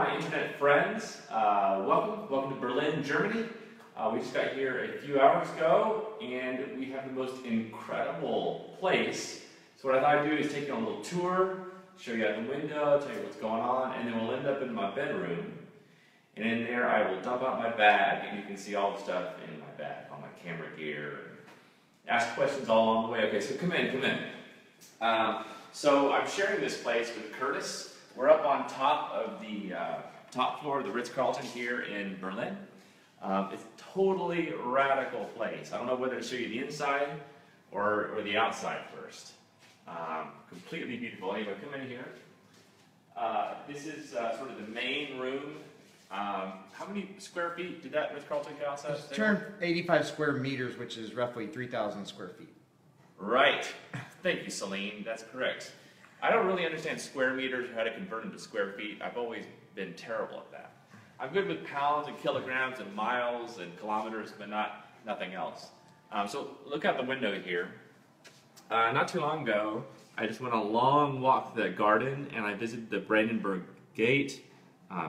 my internet friends. Welcome to Berlin, Germany. We just got here a few hours ago, and we have the most incredible place. So what I thought I'd do is take you on a little tour, show you out the window, tell you what's going on, and then we'll end up in my bedroom. And in there, I will dump out my bag, and you can see all the stuff in my bag, all my camera gear. Ask questions all along the way. Okay, so come in. So I'm sharing this place with Curtis. We're up on top of the top floor of the Ritz-Carlton here in Berlin. It's a totally radical place. I don't know whether to show you the inside or the outside first. Completely beautiful. Anyway, come in here. This is sort of the main room. How many square feet did that Ritz-Carlton house have? It's turned 85 square meters, which is roughly 3,000 square feet. Right. Thank you, Celine. That's correct. I don't really understand square meters or how to convert them to square feet. I've always been terrible at that. I'm good with pounds and kilograms and miles and kilometers, but nothing else. So look out the window here. Not too long ago, I just went on a long walk to the garden, and I visited the Brandenburg Gate.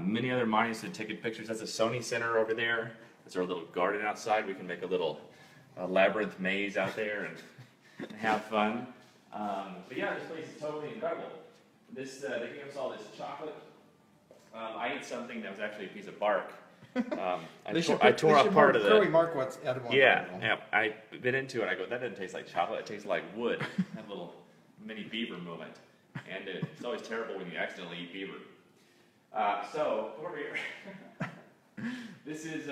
Many other monuments and taking pictures. That's a Sony Center over there. That's our little garden outside. We can make a little labyrinth maze out there and have fun. But yeah, this place is totally incredible. They gave us all this chocolate. I ate something that was actually a piece of bark. I tore off part of the. Curly mark what's edible. Yeah. I bit into it. I go, that doesn't taste like chocolate. It tastes like wood. That little mini beaver moment. And it's always terrible when you accidentally eat beaver. So come over here. This is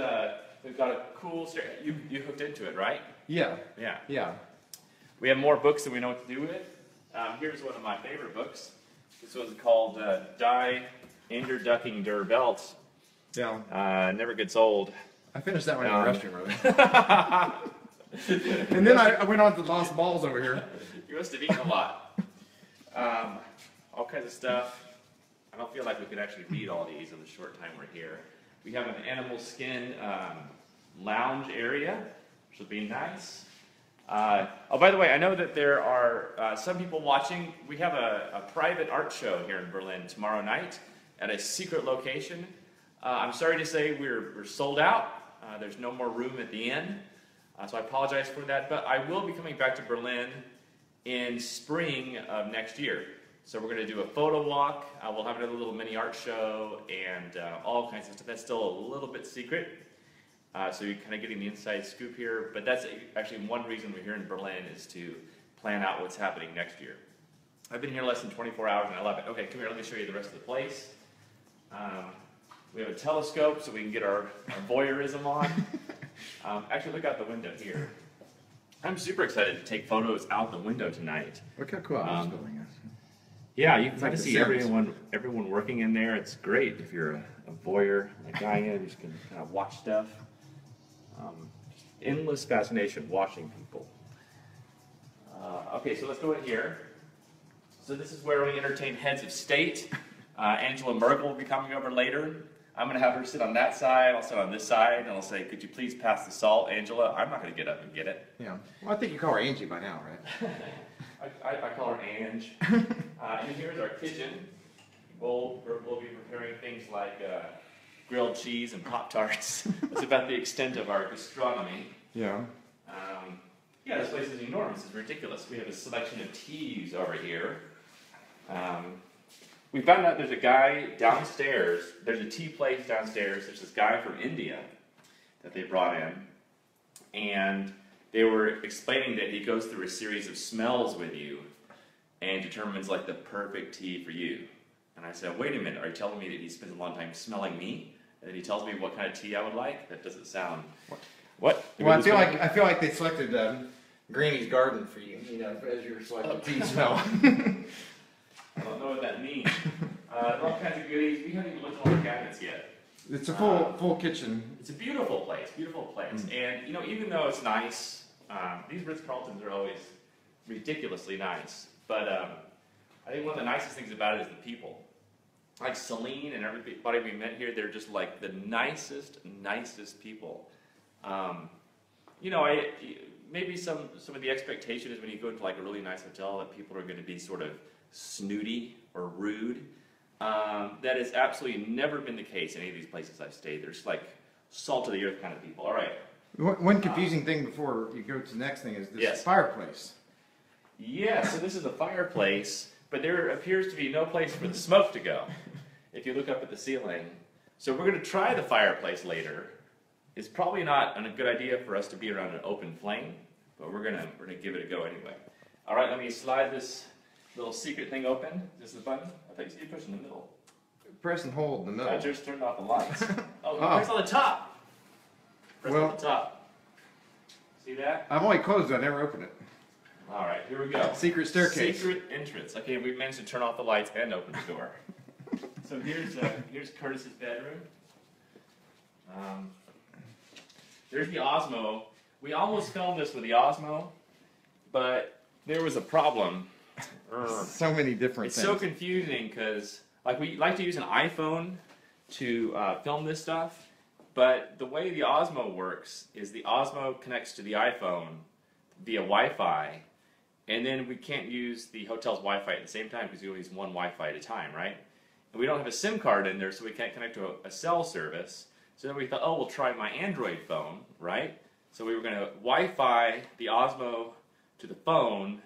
we've got a cool stair. You hooked into it, right? Yeah. We have more books than we know what to do with. Here's one of my favorite books. This one's called Die Ender Ducking Der Welt. Yeah. Never gets old. I finished that one in the restroom room. And then I went on to Lost Balls over here. You must have eaten a lot. All kinds of stuff. I don't feel like we could actually read all these in the short time we're here. We have an animal skin lounge area, which will be nice. Oh, by the way, I know that there are some people watching. We have a private art show here in Berlin tomorrow night at a secret location. I'm sorry to say we're sold out. There's no more room at the inn, so I apologize for that. But I will be coming back to Berlin in spring of next year. So we're going to do a photo walk. We'll have another little mini art show and all kinds of stuff. That's still a little bit secret. So you're kind of getting the inside scoop here, but that's actually one reason we're here in Berlin is to plan out what's happening next year. I've been here less than 24 hours and I love it. Okay, come here, let me show you the rest of the place. We have a telescope so we can get our voyeurism on. Actually, look out the window here. I'm super excited to take photos out the window tonight. Look how cool this building is. Yeah, you can kind of see everyone working in there. It's great if you're a voyeur like I am. You just can kind of watch stuff. Endless fascination watching people. Okay, so let's go in here. So this is where we entertain heads of state. Angela Merkel will be coming over later. I'm going to have her sit on that side. I'll sit on this side, and I'll say, "Could you please pass the salt, Angela?" I'm not going to get up and get it. Yeah. Well, I think you call her Angie by now, right? I call her Ange. And here's our kitchen. We'll be preparing things like grilled cheese and Pop-Tarts. That's about the extent of our gastronomy. Yeah. Yeah, this place is enormous. It's ridiculous. We have a selection of teas over here. We found out there's a guy downstairs. There's a tea place downstairs. There's this guy from India that they brought in. And they were explaining that he goes through a series of smells with you and determines like the perfect tea for you. And I said, wait a minute, are you telling me that he spends a long time smelling me? That he tells me what kind of tea I would like? That doesn't sound... What? Well, I feel like they selected Granny's Garden for you, as you were selecting tea smell. I don't know what that means. There are all kinds of goodies. We haven't even looked at all the cabinets yet. It's a full kitchen. It's a beautiful place, And, even though it's nice, these Ritz-Carltons are always ridiculously nice. But I think one of the nicest things about it is the people. Like Celine and everybody we met here, they're just like the nicest people. Maybe some of the expectation is when you go into like a really nice hotel that people are going to be sort of snooty or rude. That has absolutely never been the case in any of these places I've stayed. There's like salt of the earth kind of people. All right. One confusing thing before you go to the next thing is this Yes. fireplace. Yeah, so this is a fireplace, but there appears to be no place for the smoke to go if you look up at the ceiling. So we're going to try the fireplace later. It's probably not a good idea for us to be around an open flame, but we're gonna give it a go anyway. All right, let me slide this little secret thing open. This is the button. I thought you said you push in the middle. Press and hold in the middle. I just turned off the lights. Oh, press on the top. Press on the top. See that? I've only closed it, I never opened it. All right, here we go. Secret staircase. Secret entrance. Okay, we managed to turn off the lights and open the door. So here's Curtis's bedroom. There's the Osmo. We almost filmed this with the Osmo, but there was a problem. So many different It's things. so confusing because like we like to use an iPhone to film this stuff, but the way the Osmo works is the Osmo connects to the iPhone via Wi-Fi, and then we can't use the hotel's Wi-Fi at the same time because we only use one Wi-Fi at a time, right? And we don't have a SIM card in there, so we can't connect to a cell service. So then we thought, oh, we'll try my Android phone, right? So we were going to Wi-Fi the Osmo to the phone,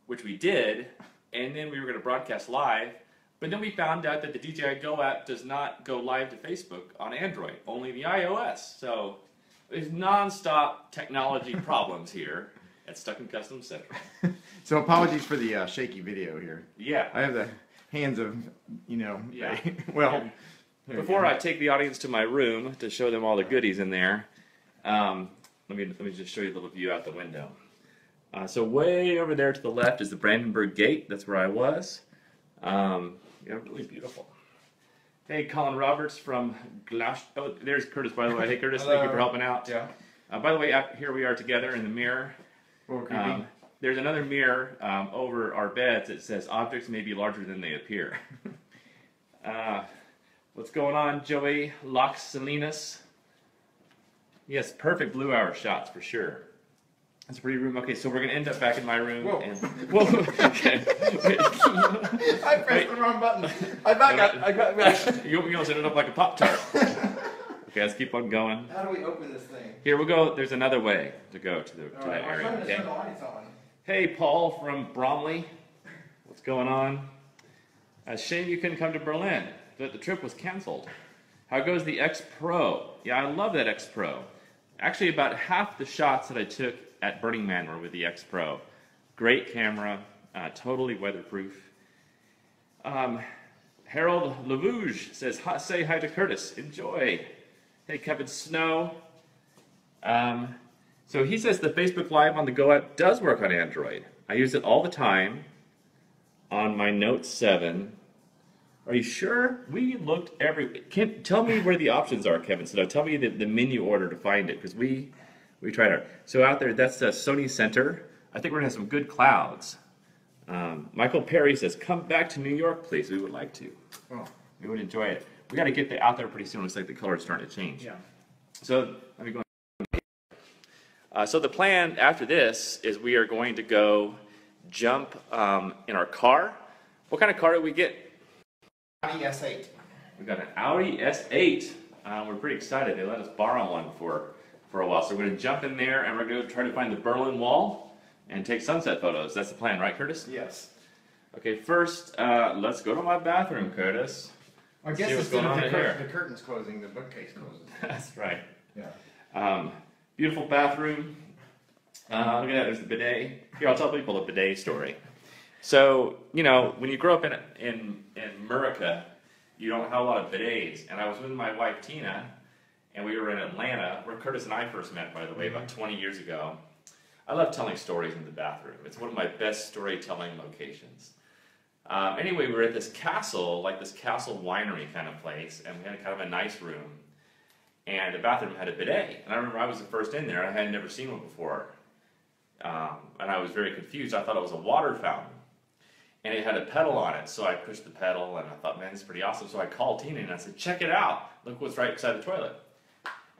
which we did, and then we were going to broadcast live. But then we found out that the DJI Go app does not go live to Facebook on Android, only the iOS. So there's non-stop technology problems here at Stuck in Customs Central. So apologies for the shaky video here. Yeah. I have the hands of, Yeah. well. Before I take the audience to my room to show them all the goodies in there, let me just show you a little view out the window. So way over there to the left is the Brandenburg Gate. That's where I was. Really beautiful. Hey, Colin Roberts from Glass. Oh, there's Curtis, by the way. Hey, Curtis, thank you for helping out. Yeah. By the way, here we are together in the mirror. Well, creepy. There's another mirror over our beds that says objects may be larger than they appear. What's going on, Joey Loxalinas? Yes, perfect blue hour shots for sure. That's a pretty room. Okay, so we're going to end up back in my room. Whoa. Whoa. Okay. I pressed the wrong button. I got. You almost ended up like a Pop-Tart. Okay, let's keep on going. How do we open this thing? Here we go. There's another way to go to that All right, area. I'm trying to Okay. turn the lights on. Hey, Paul from Bromley. What's going on? Shame you couldn't come to Berlin. The trip was canceled. How goes the X Pro? Yeah, I love that X Pro. Actually, about half the shots that I took at Burning Man were with the X Pro. Great camera, totally weatherproof. Harold Lavouge says, say hi to Curtis. Enjoy. Hey, Kevin Snow. So he says the Facebook Live on the Go app does work on Android. I use it all the time on my Note 7. Are you sure? We looked tell me where the options are, Kevin. So tell me the menu order to find it, because we tried our. So out there, that's the Sony Center. I think we're gonna have some good clouds. Michael Perry says, come back to New York, please. We would like to. Oh. We would enjoy it. We got to get out there pretty soon. Looks like the color's starting to change. Yeah. So let me go. So the plan after this is we are going to go jump in our car. What kind of car did we get? Audi S8. We got an Audi S8. We're pretty excited. They let us borrow one for a while. So we're going to jump in there and we're going to try to find the Berlin Wall and take sunset photos. That's the plan, right, Curtis? Yes. Okay, first, let's go to my bathroom, Curtis. I guess See what's instead going of on the, in here. the curtains closing, the bookcase closes. That's right. Yeah. Beautiful bathroom. Look at that, there's the bidet. Here, I'll tell people a bidet story. So, when you grow up in America, you don't have a lot of bidets. And I was with my wife, Tina, and we were in Atlanta, where Curtis and I first met, by the way, about 20 years ago. I love telling stories in the bathroom. It's one of my best storytelling locations. Anyway, we were at this castle, like this castle winery kind of place, and we had kind of a nice room. And the bathroom had a bidet. And I remember I was the first in there. I had never seen one before. And I was very confused. I thought it was a water fountain. And it had a pedal on it. So I pushed the pedal, and I thought, man, this is pretty awesome. So I called Tina, and I said, check it out. Look what's right beside the toilet.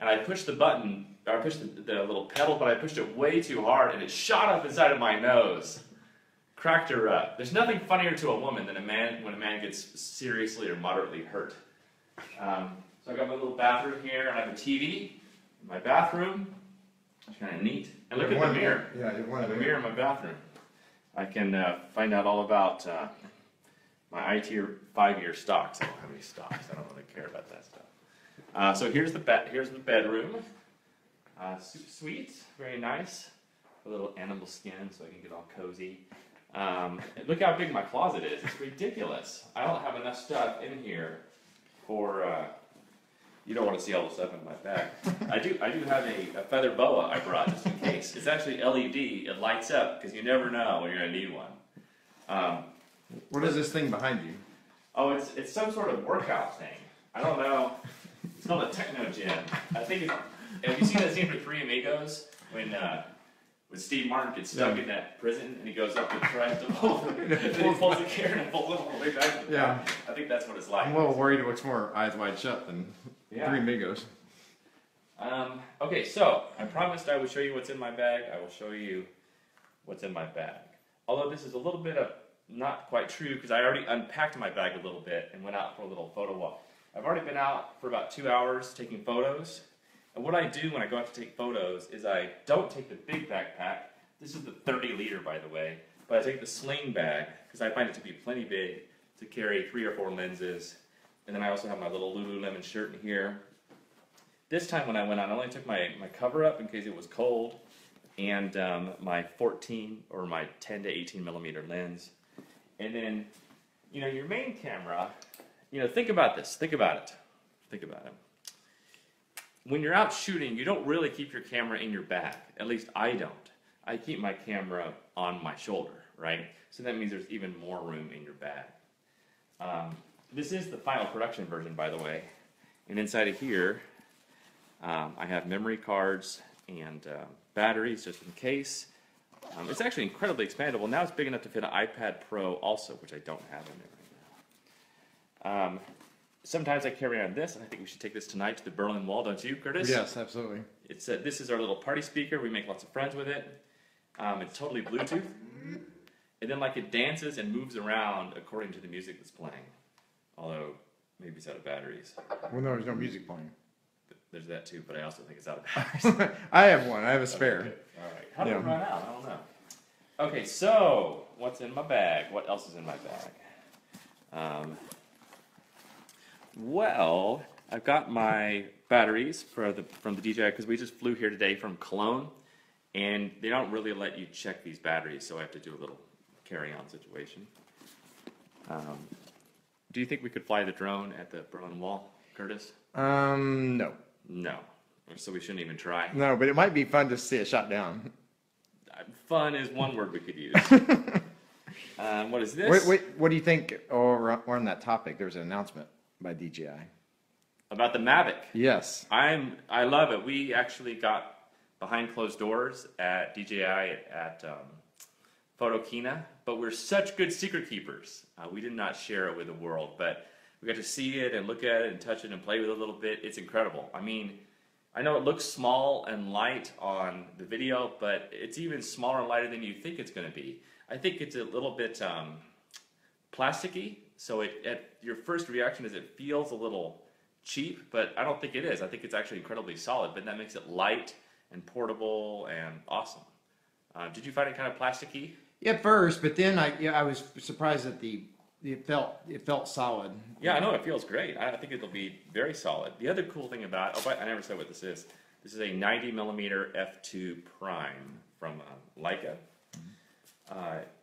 And I pushed the button, or I pushed the little pedal, but I pushed it way too hard, and it shot up inside of my nose. cracked her up. There's nothing funnier to a woman than when a man gets seriously or moderately hurt. So I got my little bathroom here, and I have a TV in my bathroom. It's kind of neat. And look at the mirror. Yeah, you I want have a mirror in my bathroom. I can find out all about my IT 5-year stocks. I don't have any stocks. I don't really care about that stuff. So here's the bedroom. Super sweet, very nice. A little animal skin so I can get all cozy. Look how big my closet is. It's ridiculous. I don't have enough stuff in here for. You don't want to see all the stuff in my bag. I do have a feather boa I brought just in case. It's actually LED. It lights up because you never know when you're gonna need one. What is this thing behind you? Oh, it's some sort of workout thing. I don't know. It's called a techno gym. I think. Have you seen that scene from Three Amigos when Steve Martin gets stuck in that prison and he goes up and tries to pull, and he pulls the carrot and pulls it all the way back to the back? I think that's what it's like. I'm a little worried it looks more Eyes Wide Shut than Three Amigos. Okay, so I promised I would show you what's in my bag. I will show you what's in my bag. Although this is a little bit of not quite true because I already unpacked my bag a little bit and went out for a little photo walk. I've already been out for about 2 hours taking photos. And what I do when I go out to take photos is I don't take the big backpack. This is the 30-liter, by the way. But I take the sling bag because I find it to be plenty big to carry 3 or 4 lenses. And then I also have my little Lululemon shirt in here. This time when I went out, I only took my cover up in case it was cold and my 14 or my 10 to 18 millimeter lens. And then, your main camera, think about this. Think about it. Think about it. When you're out shooting, you don't really keep your camera in your bag. At least I don't. I keep my camera on my shoulder, right? So that means there's even more room in your bag. This is the final production version, by the way. And inside of here, I have memory cards and batteries just in case. It's actually incredibly expandable. Now it's big enough to fit an iPad Pro also, which I don't have in there right now. Sometimes I carry on this, and I think we should take this tonight to the Berlin Wall, don't you, Curtis? Yes, absolutely. This is our little party speaker. We make lots of friends with it. It's totally Bluetooth. And then it dances and moves around according to the music that's playing. Although, maybe it's out of batteries. Well, no, there's no music playing. There's that too, but I also think it's out of batteries. I have one. I have a spare. Okay, all right. How did it run out? I don't know. Okay, so what's in my bag? What else is in my bag? Well, I've got my batteries from the DJI because we just flew here today from Cologne, and they don't really let you check these batteries, so I have to do a little carry-on situation. Do you think we could fly the drone at the Berlin Wall, Curtis? No. No. So we shouldn't even try. No, but it might be fun to see it shot down. Fun is one word we could use. What is this? Wait, what do you think? Or on that topic, there's an announcement by DJI. About the Mavic. Yes. I love it. We actually got behind closed doors at DJI at Photokina, but we're such good secret keepers. We did not share it with the world, but we got to see it and look at it and touch it and play with it a little bit. It's incredible. I mean, I know it looks small and light on the video, but it's even smaller and lighter than you think it's going to be. I think it's a little bit plasticky, so your first reaction is it feels a little cheap, but I don't think it is. I think it's actually incredibly solid, but that makes it light and portable and awesome. Did you find it kind of plasticky? Yeah, at first, but then I was surprised that it felt solid. Yeah, I know it feels great. I think it'll be very solid. The other cool thing about I never said what this is. This is a 90mm f2 prime from Leica.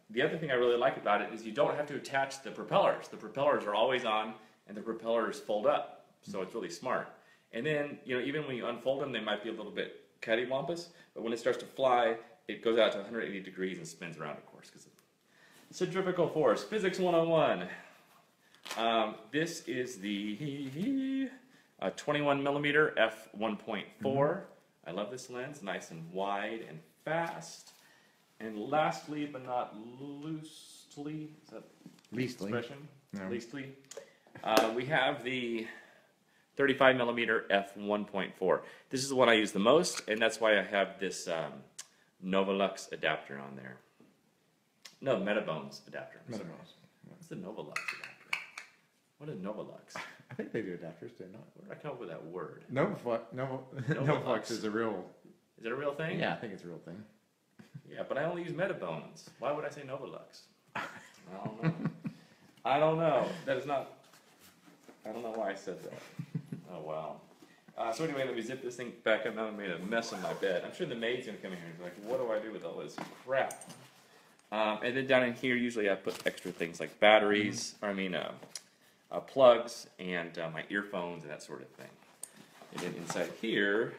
The other thing I really like about it is you don't have to attach the propellers. The propellers are always on, and the propellers fold up, so it's really smart. And then, even when you unfold them, they might be a little bit cattywampus, but when it starts to fly, it goes out to 180 degrees and spins around, of course, because it's centrifugal force. Physics 101. This is the 21mm f1.4. I love this lens, nice and wide and fast. And lastly, but not leastly, is that expression? No. Leastly. We have the 35mm f1.4. This is the one I use the most, and that's why I have this Novolux adapter on there. No, Metabones adapter. I'm sorry. Metabones. What's the Novolux adapter? What is Novolux? I think they do adapters, do they not? Where did I come up with that word? Novaflux is a real. Is it a real thing? Yeah, I think it's a real thing. Yeah, but I only use Metabones. Why would I say Novolux? I don't know. I don't know. That is not. I don't know why I said that. Oh wow. So anyway, let me zip this thing back up. Now I made a mess on my bed. I'm sure the maid's gonna come in here and be like, "What do I do with all this crap?" And then down in here, usually I put extra things like batteries. Or I mean, plugs and my earphones and that sort of thing. And then inside here,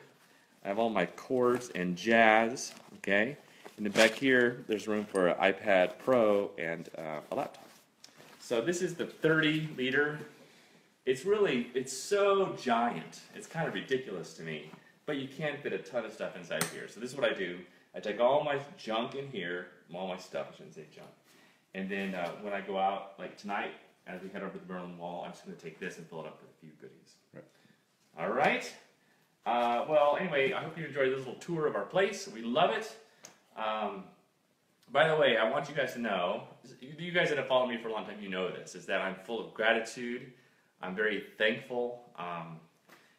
I have all my cords and jazz. Okay. And then back here, there's room for an iPad Pro and a laptop. So this is the 30-liter. It's so giant. It's kind of ridiculous to me. But you can fit a ton of stuff inside of here. So this is what I do. I take all my junk in here, all my stuff, I shouldn't say junk. And then when I go out, like tonight, as we head over to the Berlin Wall, I'm just going to take this and fill it up with a few goodies. Right. All right. Well, anyway, I hope you enjoyed this little tour of our place. We love it. By the way, I want you guys to know, you guys that have followed me for a long time, you know this, is that I'm full of gratitude. I'm very thankful.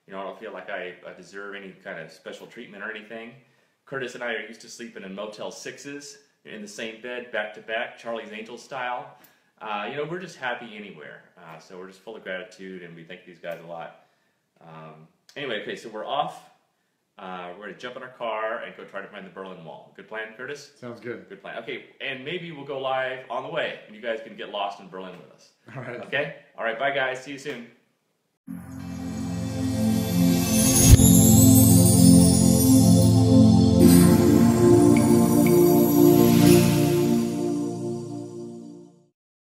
You know, I don't feel like I deserve any kind of special treatment or anything. Curtis and I are used to sleeping in Motel 6s, in the same bed, back to back, Charlie's Angels style. You know, we're just happy anywhere. So we're just full of gratitude, and we thank these guys a lot. Anyway, okay, so we're off. We're going to jump in our car and go try to find the Berlin Wall. Good plan, Curtis? Sounds good. Good plan. Okay, and maybe we'll go live on the way, and you guys can get lost in Berlin with us. All right. Okay? All right, bye, guys. See you soon.